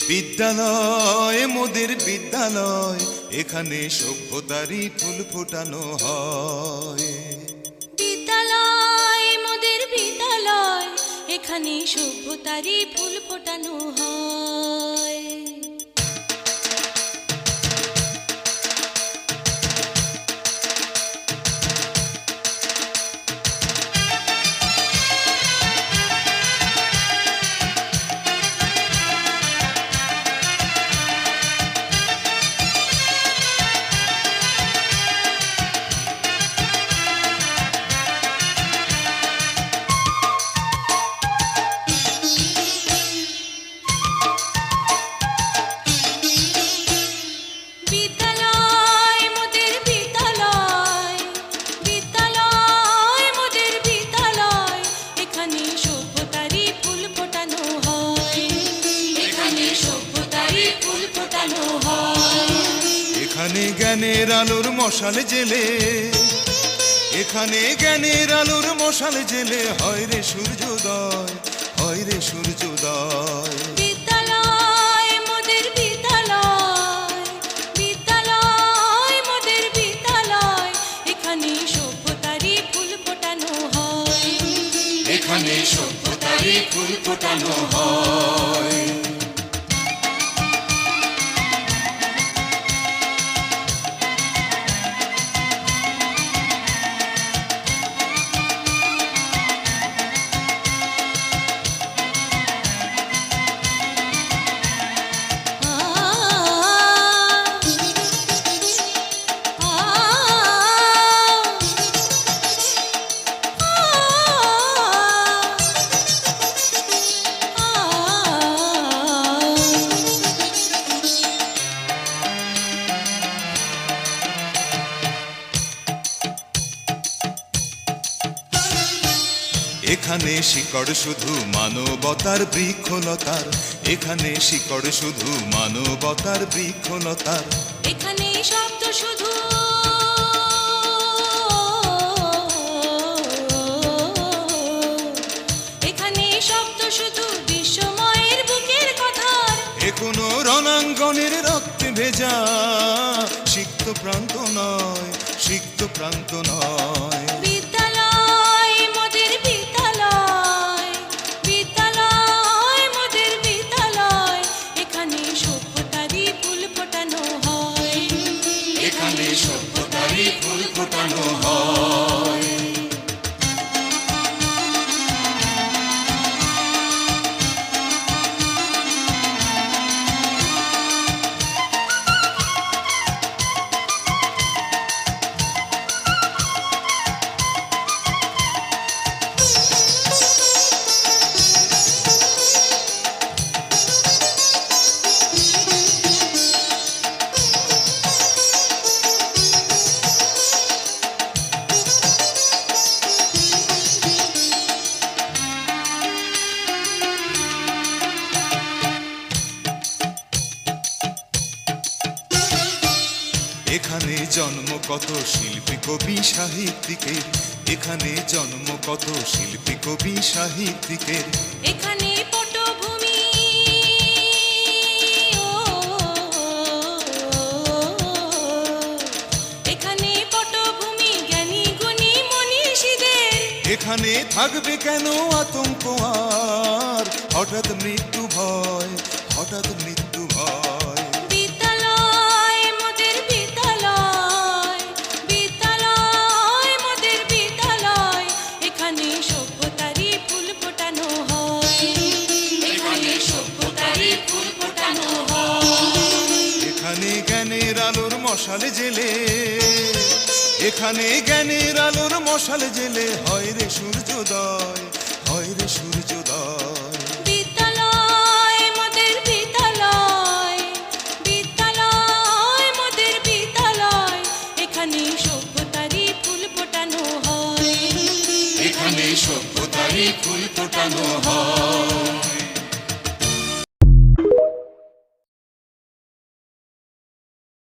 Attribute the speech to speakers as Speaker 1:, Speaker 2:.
Speaker 1: বিদ্যালয় মোদের বিদ্যালয়, এখানে সভ্যতারই ফুল ফোটানো হয়।
Speaker 2: বিদ্যালয় মোদের বিদ্যালয়, এখানে সভ্যতারই ফুল ফোটানো হয়।
Speaker 1: এখানে জ্ঞানের আলোর মশাল জেলে, এখানে জ্ঞানের আলোর মশাল জেলে হয় রে সূর্যোদয়, হয় রে সূর্যোদয়।
Speaker 2: বিদ্যালয় মোদের বিদ্যালয়, বিদ্যালয় মোদের বিদ্যালয়, এখানে সভ্যতারই ফুল ফোটানো হয়।
Speaker 1: এখানে সভ্যতারই ফুল ফোটানো হয়। এখানে শিকড় শুধু মানবতার বৃক্ষলতার, এখানে শিকড় শুধু মানবতার বৃক্ষলতার।
Speaker 2: এখানে শব্দ শুধু এখানে শব্দ শুধু বিশ্বময়ের বুকের কথার।
Speaker 1: এ কোনো রণাঙ্গনের রক্তে ভেজা সিক্ত প্রান্ত নয়, সিক্ত প্রান্ত নয়।
Speaker 2: বিদ্যালয় মোদের বিদ্যালয়, বিদ্যালয় মোদের বিদ্যালয়, এখানে সভ্যতারই ফুল ফোটানো হয়।
Speaker 1: এখানে সভ্যতারই ফুল ফোটানো হয়। এখানে জন্ম কত শিল্পী কবি সাহিত্যিকের, এখানে জন্ম কত শিল্পী কবি সাহিত্যিকের।
Speaker 2: এখানে পটভূমি এখানে পটভূমি জ্ঞানী গুণী মনীষীদের।
Speaker 1: এখানে থাকবে কেন আতঙ্ক আর হঠাৎ মৃত্যু ভয়, হঠাৎ মৃত্যু ভয়।
Speaker 2: বিদ্যালয় মোদের বিদ্যালয়, বিদ্যালয় মোদের বিদ্যালয়, এখানে সভ্যতারই ফুল ফোটানো হয়। এখানে সভ্যতারই ফুল ফোটানো হয়।
Speaker 1: এখানে জ্ঞানের আলোর মশাল জেলে, এখানে জ্ঞানের আলোর মশাল জেলে হয় রে সূর্যোদয়, হয় রে সূর্যোদয়।
Speaker 2: বিদ্যালয় মোদের বিদ্যালয়, বিদ্যালয় মোদের বিদ্যালয়, এখানে সভ্যতারই ফুল ফোটানো হয়।
Speaker 1: এখানে সভ্যতারই ফুল ফোটানো হয়।